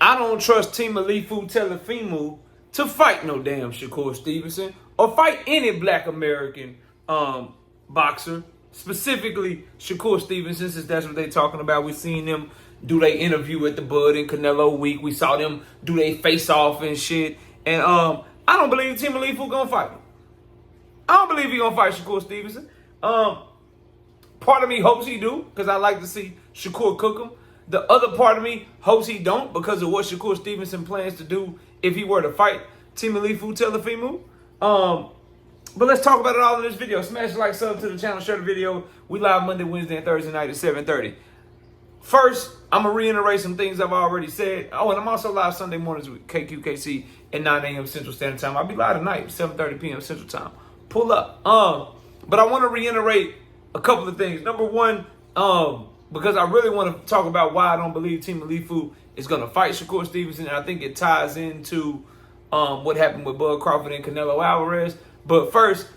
I don't trust Temalifu to fight no damn Shakur Stevenson or fight any black American boxer, specifically Shakur Stevenson, since that's what they talking about. We seen them do their interview at the Bud and Canelo week. We saw them do their face off and shit. And I don't believe Temalifu gonna fight him. I don't believe he gonna fight Shakur Stevenson. Part of me hopes he do, because I like to see Shakur cook him. The other part of me hopes he don't, because of what Shakur Stevenson plans to do if he were to fight Temalifu Telefimu. But let's talk about it all in this video. Smash the like, sub to the channel, share the video. We live Monday, Wednesday, and Thursday night at 7:30. First, I'm going to reiterate some things I've already said. Oh, and I'm also live Sunday mornings with KQKC at 9 a.m. Central Standard Time. I'll be live tonight, 7:30 p.m. Central Time. Pull up. But I want to reiterate a couple of things. Number one, because I really want to talk about why I don't believe Temalifu is going to fight Shakur Stevenson. And I think it ties into what happened with Bud Crawford and Canelo Alvarez. But first,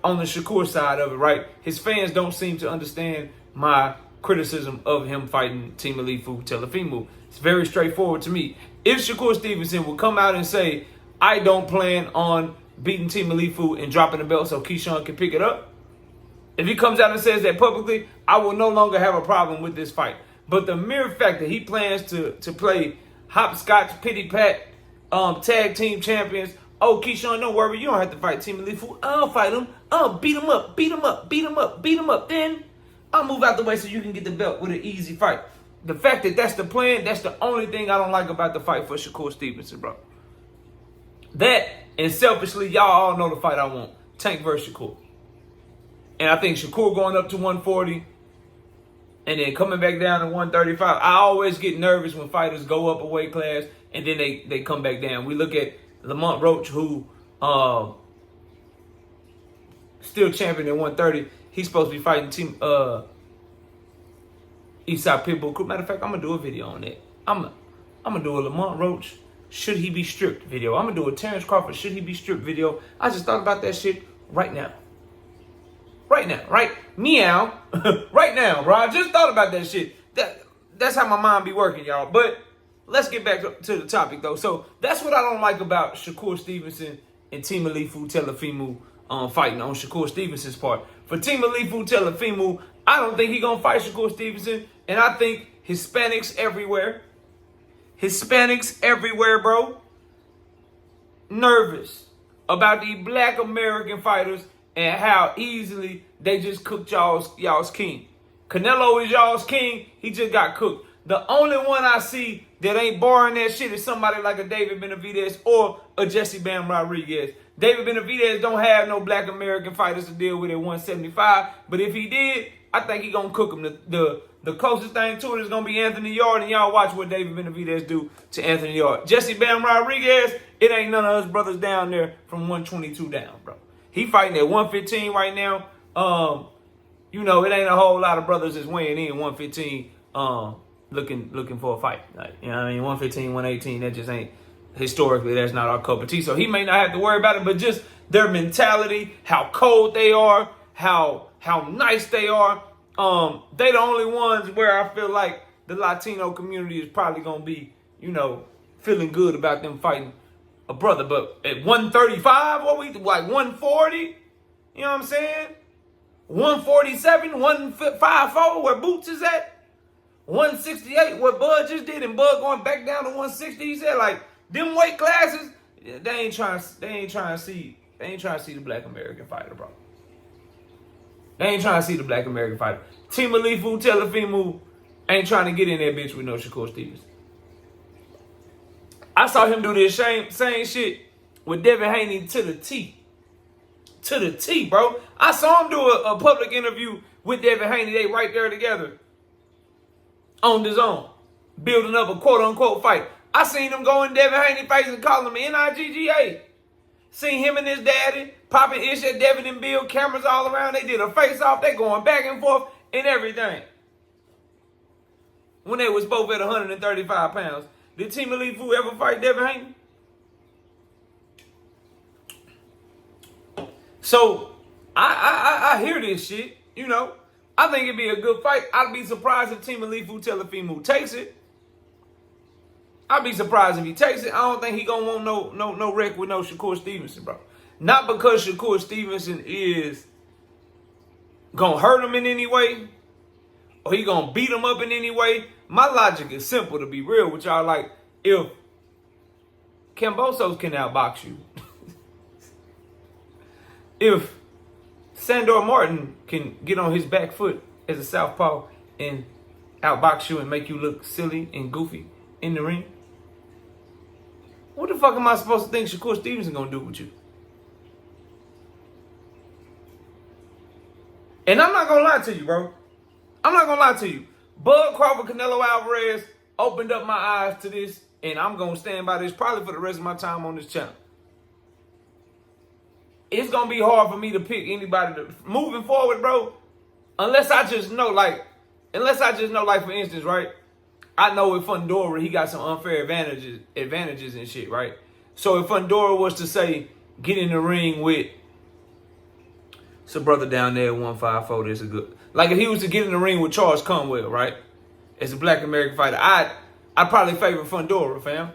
on the Shakur side of it, right? His fans don't seem to understand my criticism of him fighting Temalifu Telefimu. It's very straightforward to me. If Shakur Stevenson would come out and say, I don't plan on beating Temalifu and dropping the belt so Keyshawn can pick it up, if he comes out and says that publicly, I will no longer have a problem with this fight. But the mere fact that he plans to play hopscotch, pity pat, tag team champions. Oh, Keyshawn, don't worry. You don't have to fight Temalifu. I'll fight him. I'll beat him up, beat him up, beat him up, beat him up. Then I'll move out the way so you can get the belt with an easy fight. The fact that that's the plan, that's the only thing I don't like about the fight for Shakur Stevenson, bro. That, and selfishly, y'all all know the fight I want. Tank versus Shakur. And I think Shakur going up to 140 and then coming back down to 135. I always get nervous when fighters go up a weight class and then they come back down. We look at Lamont Roach, who still champion at 130. He's supposed to be fighting Eastside Pitbull Crew. Matter of fact, I'm going to do a video on that. I'm going to do a Lamont Roach, should he be stripped video. I'm going to do a Terrence Crawford, should he be stripped video. I just thought about that shit right now. Right now, right? Meow. Right now, bro. I just thought about that shit. That's how my mind be working, y'all. But let's get back to the topic, though. So that's what I don't like about Shakur Stevenson and Temalifu Telefimu fighting on Shakur Stevenson's part. For Temalifu Telefimu, I don't think he's going to fight Shakur Stevenson. And I think Hispanics everywhere, bro, nervous about the black American fighters and how easily they just cooked y'all's king. Canelo is y'all's king. He just got cooked. The only one I see that ain't barring that shit is somebody like a David Benavidez or a Jesse Bam Rodriguez. David Benavidez don't have no black American fighters to deal with at 175. But if he did, I think he gonna cook him. The closest thing to it is gonna be Anthony Yard, and y'all watch what David Benavidez do to Anthony Yard. Jesse Bam Rodriguez, it ain't none of us brothers down there from 122 down, bro. He fighting at 115 right now. You know, it ain't a whole lot of brothers that's weighing in 115 looking for a fight. Like, you know what I mean? 115, 118, that just ain't, historically, that's not our cup of tea. So he may not have to worry about it, but just their mentality, how cold they are, how nice they are. They the only ones where I feel like the Latino community is probably going to be, you know, feeling good about them fighting a brother. But at 135, what we like 140, you know what I'm saying? 147, 154, where Boots is at. 168, what Bud just did, and Bud going back down to 160. He said, like, them weight classes, they ain't trying to see the black American fighter, bro. They ain't trying to see the black American fighter. Temalifu Telefimu ain't trying to get in that bitch with no Shakur Stevenson. I saw him do this same shit with Devin Haney to the T. To the T, bro. I saw him do a public interview with Devin Haney. They right there together on the zone, building up a quote-unquote fight. I seen him go in Devin Haney face and call him N-I-G-G-A. Seen him and his daddy popping ish at Devin and Bill, cameras all around. They did a face-off. They going back and forth and everything. When they was both at 135 pounds. Did Temalifu ever fight Devin Haney? So, I hear this shit, you know. I think it'd be a good fight. I'd be surprised if Temalifu Telefimu takes it. I'd be surprised if he takes it. I don't think he gonna want no wreck with no Shakur Stevenson, bro. Not because Shakur Stevenson is gonna hurt him in any way, or he gonna beat him up in any way. My logic is simple, to be real with y'all. Like, if Kambosos can outbox you, if Sandor Martin can get on his back foot as a southpaw and outbox you and make you look silly and goofy in the ring, what the fuck am I supposed to think Shakur Stevenson gonna do with you? And I'm not gonna lie to you, bro. I'm not gonna lie to you. Bud Crawford, Canelo Alvarez opened up my eyes to this, and I'm gonna stand by this probably for the rest of my time on this channel. It's gonna be hard for me to pick anybody moving forward, bro. Unless I just know, like, for instance, right? I know with Fundora, he got some unfair advantages and shit, right? So if Fundora was to say, get in the ring with, it's a brother down there at 154, this is good. Like, if he was to get in the ring with Charles Conwell, right? As a black American fighter, I'd probably favor Fundora, fam.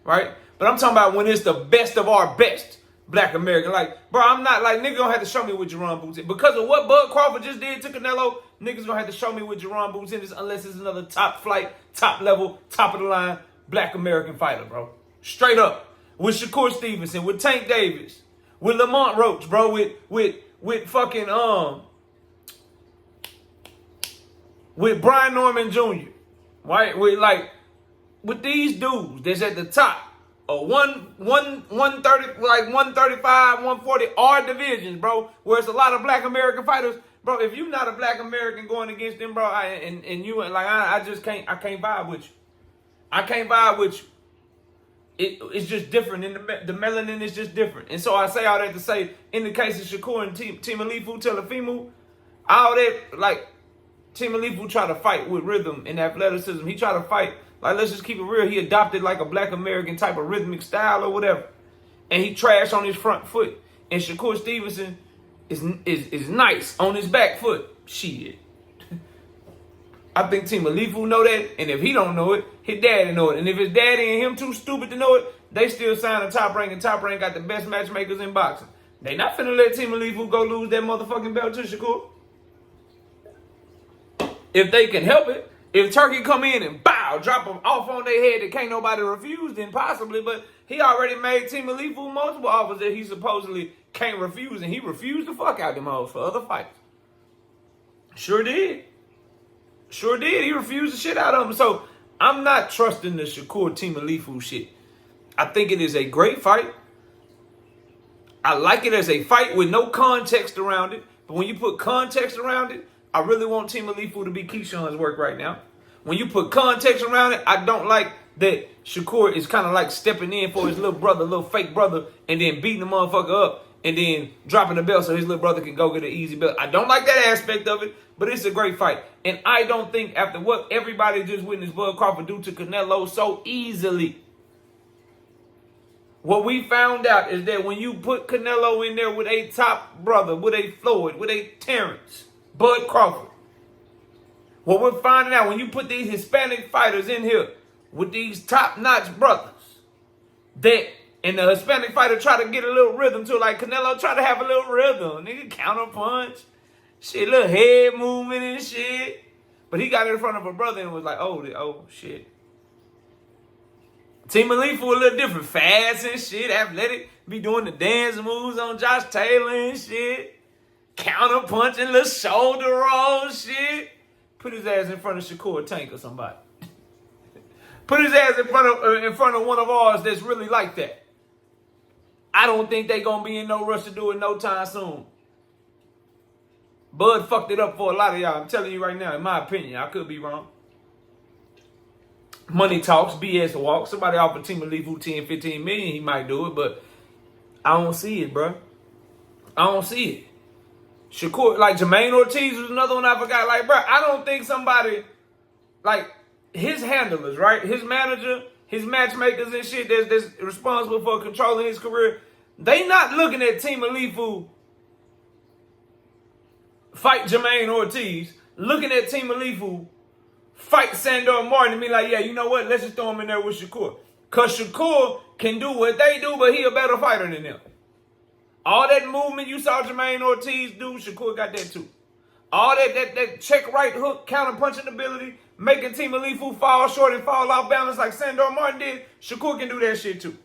Right? But I'm talking about when it's the best of our best black American. Like, bro, I'm not, like, nigga gonna have to show me what Jerron Boots is. Because of what Bud Crawford just did to Canelo, niggas gonna have to show me what Jerron Boots is unless it's another top flight, top level, top of the line black American fighter, bro. Straight up. With Shakur Stevenson, with Tank Davis, with Lamont Roach, bro, with fucking, with Brian Norman Jr., right? With these dudes that's at the top of 130, like 135, 140, our divisions, bro, where it's a lot of black American fighters, bro. If you're not a black American going against them, bro, I just can't vibe with you. I can't vibe with you. It's just different, and the melanin is just different. And so I say all that to say, in the case of Shakur and Temalifu, Temalifu, all that, like, Temalifu try to fight with rhythm and athleticism. He try to fight, like, let's just keep it real. He adopted like a black American type of rhythmic style or whatever. And he trashed on his front foot. And Shakur Stevenson is nice on his back foot. Shit. I think Temalifu know that. And if he don't know it, his daddy know it. And if his daddy and him too stupid to know it, they still sign a Top Rank. And Top Rank got the best matchmakers in boxing. They not finna let Temalifu go lose that motherfucking belt to Shakur. If they can help it, if Turkey come in and bow, drop them off on their head that can't nobody refuse, then possibly. But he already made Temalifu multiple offers that he supposedly can't refuse, and he refused the fuck out them hoes for other fights. Sure did. Sure did. He refused the shit out of them. So I'm not trusting the Shakur Temalifu shit. I think it is a great fight. I like it as a fight with no context around it. But when you put context around it, I really want Temalifu to be Keyshawn's work right now. When you put context around it, I don't like that Shakur is kind of like stepping in for his little brother, little fake brother, and then beating the motherfucker up and then dropping the belt so his little brother can go get an easy belt. I don't like that aspect of it, but it's a great fight. And I don't think after what everybody just witnessed Bud Crawford do to Canelo so easily, what we found out is that when you put Canelo in there with a top brother, with a Floyd, with a Terrence, Bud Crawford, what we're finding out when you put these Hispanic fighters in here with these top-notch brothers, that, and the Hispanic fighter try to get a little rhythm to it, like Canelo try to have a little rhythm, nigga, counter punch, shit, little head movement and shit. But he got in front of a brother and was like, oh shit. Temalifu a little different, fast and shit, athletic, be doing the dance moves on Josh Taylor and shit. Counter punching, little shoulder roll shit. Put his ass in front of Shakur Tank or somebody. Put his ass in front of one of ours that's really like that. I don't think they gonna be in no rush to do it no time soon. Bud fucked it up for a lot of y'all. I'm telling you right now, in my opinion, I could be wrong. Money talks, BS walks. Somebody offered Temalifu 10, 15 million, he might do it, but I don't see it, bro. I don't see it. Shakur, like Jermaine Ortiz was another one I forgot. Like, bro, I don't think somebody, like, his handlers, right? His manager, his matchmakers and shit that's responsible for controlling his career, they not looking at Temalifu fight Jermaine Ortiz, looking at Temalifu fight Sandor Martin and be like, yeah, you know what? Let's just throw him in there with Shakur. Because Shakur can do what they do, but he a better fighter than them. All that movement you saw Jermaine Ortiz do, Shakur got that too. All that check right hook, counter punching ability, making Temalifu fall short and fall off balance like Sandor Martin did, Shakur can do that shit too.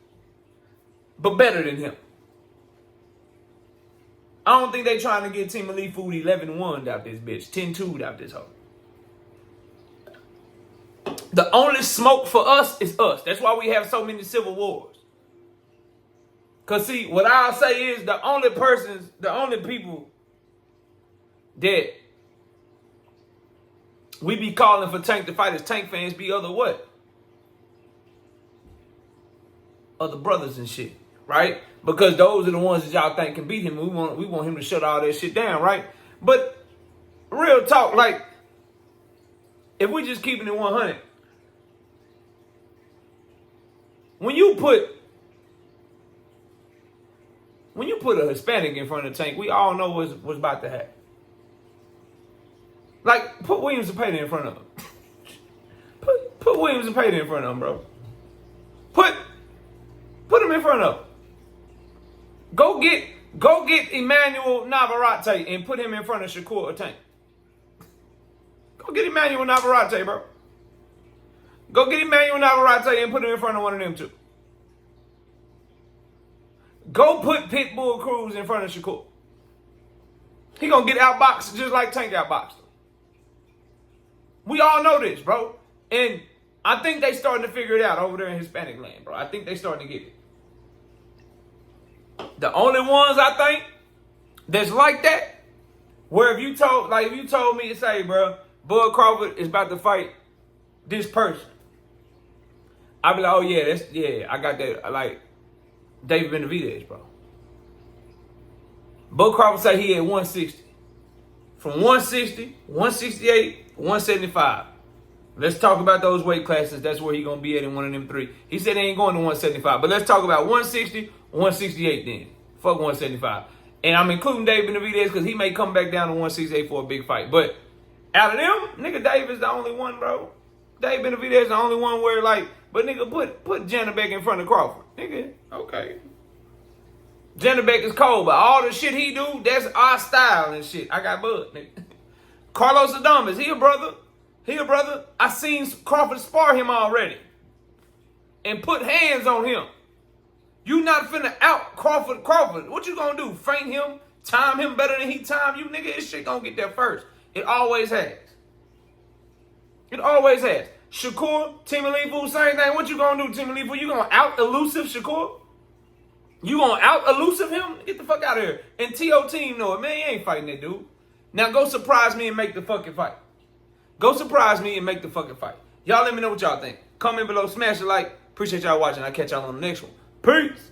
But better than him. I don't think they trying to get Temalifu 11-1 out this bitch, 10-2 out this hoe. The only smoke for us is us. That's why we have so many civil wars. Because see, what I'll say is the only people that we be calling for Tank to fight as Tank fans be other what? Other brothers and shit, right? Because those are the ones that y'all think can beat him. We want him to shut all that shit down, right? But real talk, like, if we just keeping it 100, when you put a Hispanic in front of Tank, we all know what's about to happen. Like, put Williams and Payton in front of him. Put Williams and Payton in front of him, bro. Put him in front of him. Go get Emmanuel Navarrete and put him in front of Shakur or Tank. Go get Emmanuel Navarrete, bro. Go get Emmanuel Navarrete and put him in front of one of them two. Go put Pitbull Cruz in front of Shakur. He gonna get outboxed just like Tank outboxed him. We all know this, bro. And I think they starting to figure it out over there in Hispanic land, bro. I think they starting to get it. The only ones I think that's like that, where if you told me to say, bro, Bud Crawford is about to fight this person, I'd be like, oh yeah, I got that. Like David Benavidez, bro. Bud Crawford say he at 160. From 160, 168, 175. Let's talk about those weight classes. That's where he gonna be at in one of them three. He said he ain't going to 175, but let's talk about 160, 168 then. Fuck 175. And I'm including Dave Benavidez because he may come back down to 168 for a big fight. But out of them, nigga, Dave is the only one, bro. Dave Benavidez is the only one where like, but nigga, put Janabek in front of Crawford. Nigga, okay. Janabek is cold, but all the shit he do, that's our style and shit. I got Bud, nigga. Carlos Adames, he a brother. I seen Crawford spar him already. And put hands on him. You not finna out Crawford. What you gonna do? Feint him? Time him better than he time you? Nigga, this shit gonna get there first. It always has. Shakur, Temalifu, same thing. What you gonna do, Temalifu? You gonna out-elusive Shakur? You gonna out-elusive him? Get the fuck out of here. And Teo team know it. Man, you ain't fighting that dude. Now go surprise me and make the fucking fight. Y'all let me know what y'all think. Comment below, smash a like. Appreciate y'all watching. I'll catch y'all on the next one. Peace.